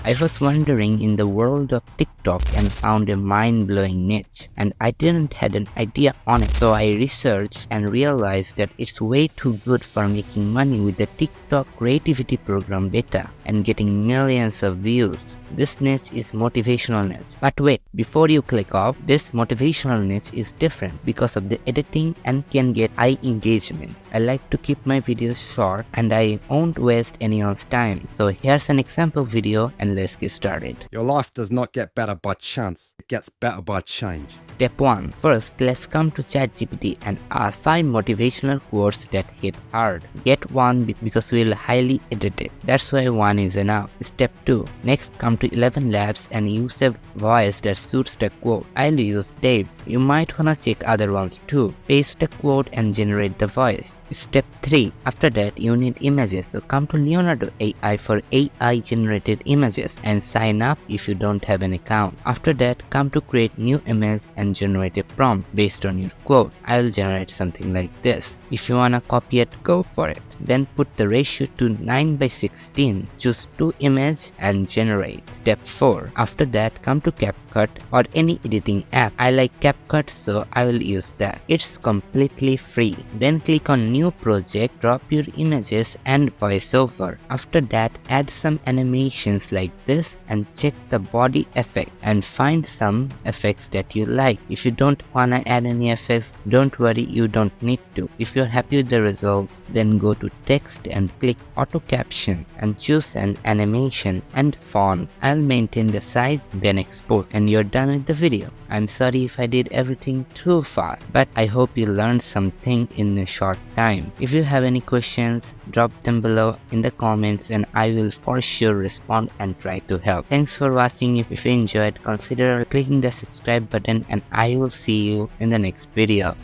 I was wandering in the world of TikTok and found a mind-blowing niche, and I didn't had an idea on it. So I researched and realized that it's way too good for making money with the TikTok creativity program beta and getting millions of views. This niche is motivational niche. But wait, before you click off, this motivational niche is different because of the editing and can get high engagement. I like to keep my videos short and I won't waste anyone's time. So here's an example video and let's get started. Your life does not get better by chance, it gets better by change. Step 1. First, let's come to ChatGPT and ask 5 motivational quotes that hit hard. Get one because we'll highly edit it. That's why one is enough. Step 2. Next, come to 11 Labs and use a voice that suits the quote. I'll use Dave. You might wanna check other ones too. Paste the quote and generate the voice. Step 3. After that, you need images. So come to Leonardo AI for AI generated images and sign up if you don't have an account. After that, come to create new image and generate a prompt based on your quote. I'll generate something like this. If you wanna copy it, go for it. Then put the ratio to 9:16. Choose 2 images and generate. Step 4. After that, come to CapCut or any editing app. I like CapCut, so I will use that. It's completely free. Then click on New Project, drop your images and voiceover. After that, add some animations like this and check the body effect and find some effects that you like. If you don't wanna add any effects, don't worry, you don't need to. If you're happy with the results, then go to text and click auto caption and choose an animation and font. I'll maintain the size, then export, and you're done with the video. I'm sorry if I did everything too fast, but I hope you learned something in a short time. If you have any questions, drop them below in the comments and I will for sure respond and try to help. Thanks for watching. If you enjoyed, consider clicking the subscribe button and I will see you in the next video.